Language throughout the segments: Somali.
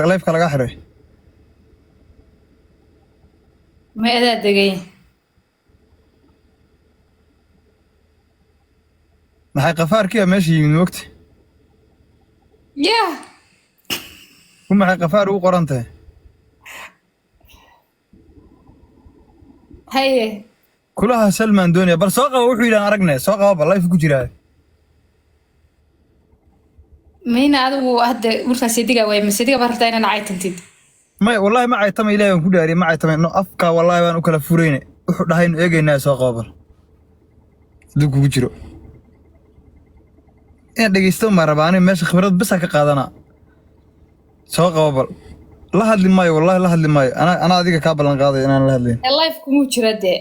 live laga xiray ma adaa degay maxay qafaarkii meesha yimid waqti yeah maxay qafaar ugu qorantay haye kulaha Salman doonaya bar soo qabo wuxuu yiraan aragnay soo qabo live ku jiraa mayna adigu hadda markaas diga way masadiga barta inaan caytantid may wallahi ma caytama ilaahay aan ku dhaariyay ma caytama no afka wallahi waan u kala fureyne wuxuu dhahay inuu eegaynaa soo qabo dib ku jiro in dhageysto ma rabaan meesha khibrad bas ka qaadana soo qabo la hadli maayo wallahi la hadli maayo ana adiga ka balan qaaday inaan la hadlin live kuma jiro de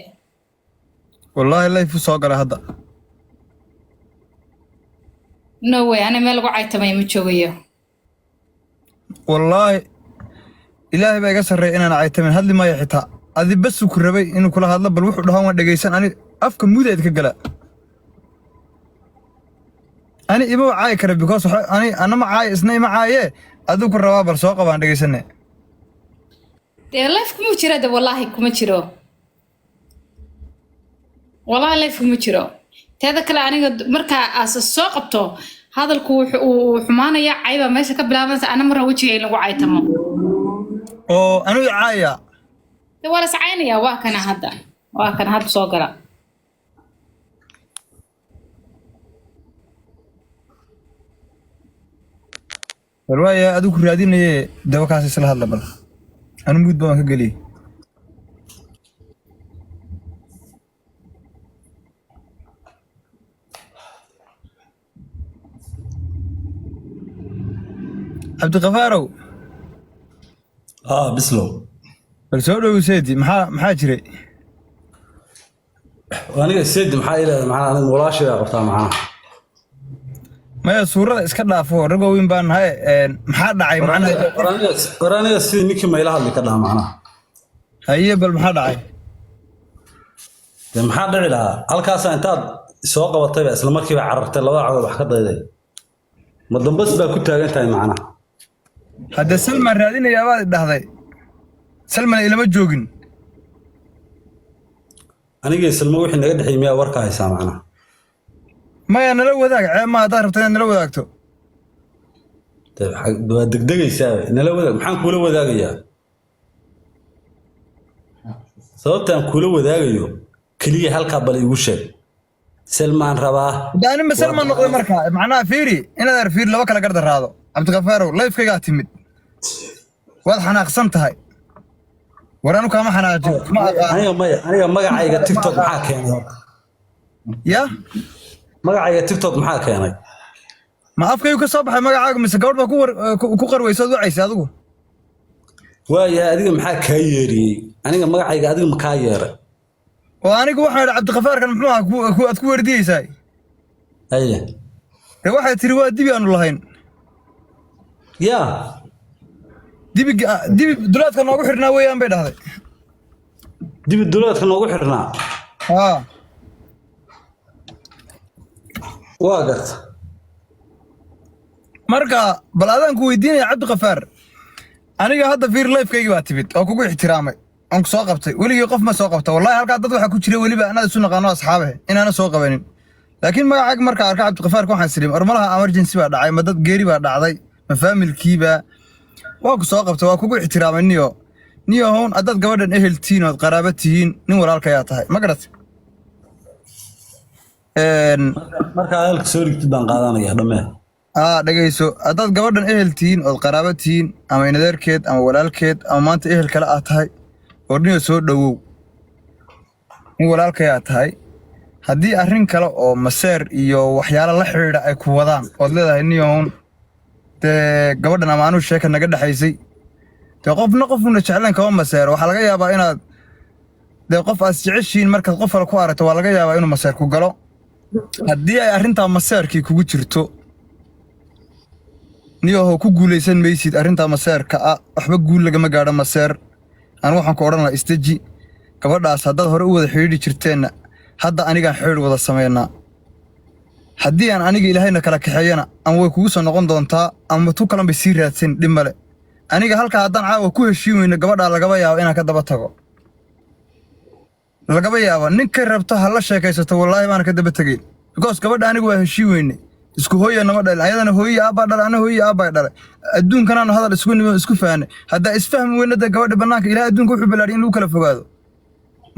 wallahi live soo galay hadda no way ana meel lagu caytamay ma joogayo wallahi ilaahay baa iga sareey inaan caytamin hadli maayo xitaa adi bas ku rabay inuu kula hadlo bal wuxuu dhahaan waan dhageysan ani afka mudayd ka gala ani ibo caay kare because ana ma caay isna ma caaye adigu ku rabaa bal soo qabaan dhageysanay de live kuma jiro de wallahi kuma jiro live kuma jiro teeda kale aniga marka aas soo qabto hadalku wuxuu xumaanaya cayba meesha ka bilaabanaysa ana mar wajiga in lagu caytamo oo anu caaya de wala sacaynaya waa kana hadda soo gala walwaaya adigu raadinayay daba kaas isla hadla bal anu mud baan ka galiyay عبد الغفار بسلو بل سيدي maxaa jiray aniga seed maxaa ilaa macna walaashay qabtaa macna maya suurada iska dhaafo rago weyn baan nahay maxaa dhacay macna qoraniga si ninkii ma ila hadli ka dhaa macna haye bal maxaa dhacay maxaa dhici lahaa halkaas intaad soo qabatay isla markiiba carartay laba cod wax ka dayday ma dambas baa ku taagan tahay macna hadda Salman raadinaya baad dhahday Salman ilama joogin aniga Salman wixii naga dhaxay miyaa warka haysaa macna maya nala wadaag ma aad rabtay nala wadaagto waa degdegaysaa nala wadaag maxaan kula wadaagayaa sababtaan kula wadaagayo kaliya halka bal igu sheeg Salman rabaa daani ma Salman noqday markaa macna fiiri inaad arfiir laba kala gardaraado عبد الغفار live kayga timid waad xanaaqsan tahay waranu kama xanaaqin aniga magacayga TikTok maxaa keenay ya magacayga TikTok maxaa keenay ma afkaygu ka soo baxay magacaaga mise gabadh baa ku qarwayso wacaysa adigu waaya adiga maxaa ka yeeriyay aniga magacayga adiga ma ka yeeray oo anigu waxaan عبد الغفار kan muxuu aad ku wardiyaysaa waxay tiri waa dibi aanu lahayn يا دبي دولات كانوا ugu xirnaa weeyaan bay dhahday dibi dowlad kan ugu xirnaa waa garta marka bal adan ku weydiinaya Cabdi Qafaar aniga hadda fiir live kayga baa timid oo kugu ixtiraamay aan ku soo qabtay weligii qof ma soo qabta wallahi halka dad waxa ku jira waliba anada isu naqaano asxaabahe inaana soo qabanin laakiin magacaaga marka arka Cabdi Qafaar waxaan sirim armalaha emergency baa dhacay ma dad geeri baa dhacday ma familkiiba waa ku soo qabtay waa kugu ixtiraamay niyo hoon adad gabadhan eheltiin oo qaraabatihiin nin walaalka ayaa tahay ma garat marka halka soo rigtid baan qaadanaya dhamee dhageyso adad gabadhan eheltiin oo qaraabatihiin ama inadeerkeed ama walaalkeed ama maanta ehel kale ah tahay oo niyo soo dhawow nin walaalka ayaa tahay haddii arrin kale oo maseer iyo waxyaalo la xiriira ay ku wadaan oo leedahay niyo hoon gabadhan ama aanu sheeka naga dhaxaysay qofna jeclaan kama maseero waxa laga yaabaa inaad qof aad jeceshiin markaad qof kale ku aragto waa laga yaabaa inuu maseer ku galo haddii ay arrintaa maseerkii kugu jirto niyaho ku guulaysan maysid arrintaa maseerka waxba guul lagama gaadho maseer anigu waxaan ku odhan lahaa istaji gabadhaas haddaad hore u wada xidhiidhi jirteenna hadda anigaan xidhiidh wada samaynaa haddii aan aniga ilaahayna kala kaxeeyana ama way kugu soo noqon doontaa ama tu kalan bay sii raadsan dhib male aniga halka haddaan caawa ku heshiin weyno gabadha lagaba yaabo inaan ka daba tago lagaba yaabo ninka rabto ha la sheekaysato wallaahi baan ka daba tagay because gabadha anigu waa heshiin weyne isku hooyo nama dhalin ayadana hooyo aabba dhalay ana hooyo aabba dhalay adduunkan aan hadal isku nimo isku faanay hadda isfahmi weynada gabadha banaanka ilaa adduunka wuxuu bilaariyay in lagu kala fogaado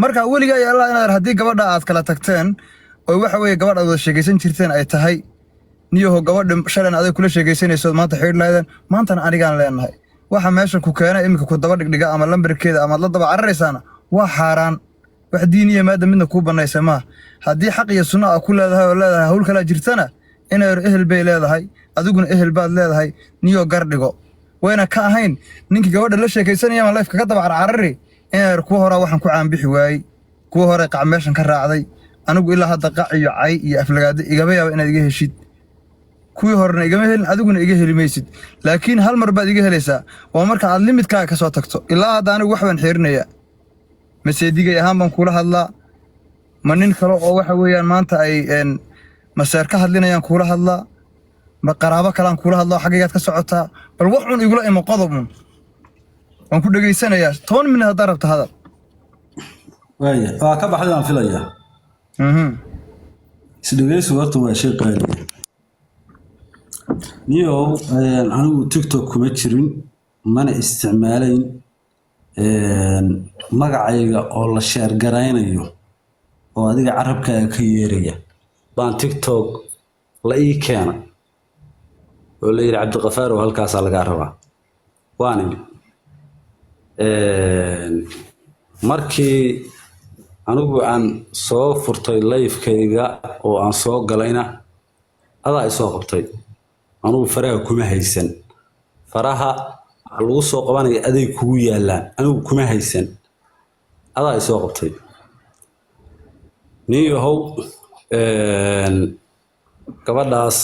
marka weliga ay Allah inaad hadii gabadha aad kala tagteen oo waxa weeye gabadha wada sheegaysan jirteen ay tahay niyaho gabadha shalan aday kula sheegaysanayso maanta xiriir laaydan maantana anigaan leenahay waxa meesha ku keenay imika ku daba dhigdhiga ama lambarkeeda ama la daba cararaysaana waa xaraan wax diiniya maada midna ku banaysa ma hadii xaq iyo sunna ku leedahay oo leedahay hawl kala jirtana inay ehel bay leedahay adiguna ehel baad leedahay niyo gardhigo wayna ka ahayn ninkii gabadha la sheekaysanaya ma life ka daba cararri inay ku hore waxaan ku caan bixi waayay ku hore qac meeshan ka raacday anigu ilaa hadda qac iyo cay iyo aflagaad igaba yaabo inaad iga heshid kuwii horena igama helin adiguna iga heli maysid laakiin hal mar baad iga helaysaa waa marka aad limidkaaga ka soo tagto ilaa hadda anigu wax baan xiirinayaa maseedigay ahaan baan kula hadlaa ma nin kale oo waxa weeyaan maanta ay maseer ka hadlinayaan kula hadlaa ma qaraabo kalaan kula hadlaa xaqiiqad ka socotaa bal wax un igula imo qodob un waan ku dhageysanayaa 10 minute hadda rabta hadal waaya waa ka baxday aan filayaa sidageysu waqti waa shay qaali niyo anigu TikTok kuma jirin mana isticmaalayn magacayga oo la share garaynayo oo adiga carabkaaga ka yeeraya baan TikTok la ii keena oo la yiri Cabdiqafaar oo halkaas laga rabaa waan markii anigu aan soo furtay live-kayga oo aan soo galayna adaa ay soo qabtay anigu faraha kuma haysan faraha lagu soo qabanaya aday kugu yaalaan anigu kuma haysan adaa ay soo qabtay niyahow gabadhaas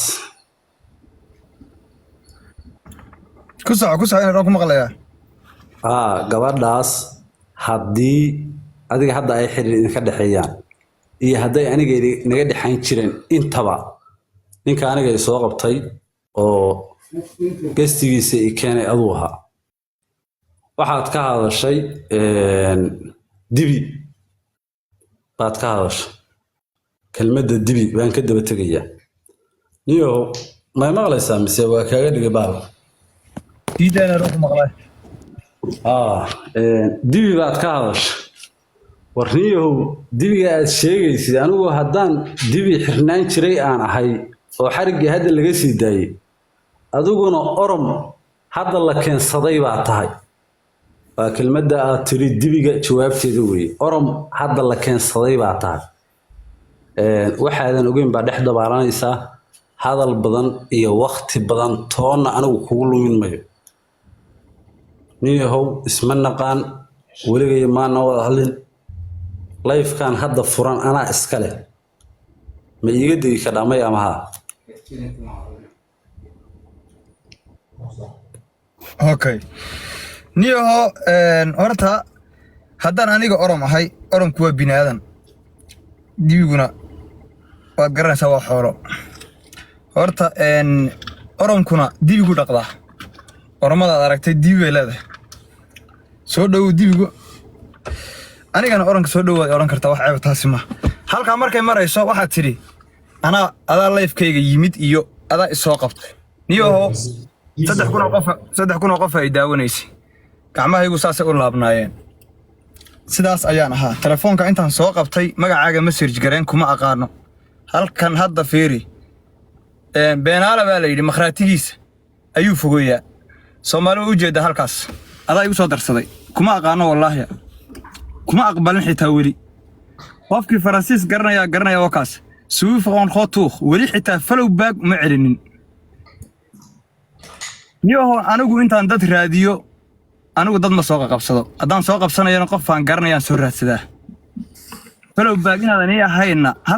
ku soco inaan ku maqlayaa gabadhaas haddii adiga hadda ay xiriir idinka dhexeeyaan iyo hadday aniga naga dhexayn jireen intaba ninka aniga ay soo qabtay oo gastigiisa i keenay aduu ahaa waxaad ka hadashay dibi baad ka hadashay kelmadda dibi baan ka daba tegayaa niyo ma maqlaysaa mise waa kaaga dhigay baal diidana ruux maqlay dibi baad ka hadashay warniyow dibiga aad sheegaysid anigu haddaan dibi xirnaan jiray aan ahay oo xariggii hadda laga sii daayay adiguna orom hadda la keensaday baa tahay waa kelmadda aad tiri dibiga jawaabteeda weeye orom hadda la keensaday baa tahay waxaadan ogeyn baa dhex dabaalanaysaa hadal badan iyo waqti badan toonna anigu kugu lumin mayo niyahow isma naqaan weligay maana wada hadlin life-kan hadda furan anaa iska leh ma iiga degi ka dhamay ama haa okay niyaho horta haddaan aniga orom ahay oromku waa bini aadan dibiguna waad garanaysaa waa xoolo horta oromkuna dibigu dhaqdaa oromadaad aragtay dibi bay leedahay soo dhow dibigu anigana oranka soo dhowaad oran kartaa wax ceeb taasi ma halka markay marayso waxaad tiri adaa live-kayga yimid iyo adaa isoo qabtay niyaho 3,000 qof ay daawanaysay gacmahaygu saasay u laabnaayeen sidaas ayaan ahaa telefoonka intaan soo qabtay magacaaga message gareen kuma aqaano halkan hadda fiiri beenaala baa la yidhi makhraatigiisa ayuu fogeeyaa Soomaaliya u jeeda halkaas adaa igu soo darsaday kuma aqaano wallaahi kuma aqbalin xitaa weli qofkii Faransiis garanaya wakaas suuf qoon khotuux weli xitaa follow back ma celinin niyaho anigu intaan dad raadiyo anigu dad ma soo qabsado haddaan soo qabsanayana qof aan garanayaan soo raadsadaa follow back inaadan ii ahayna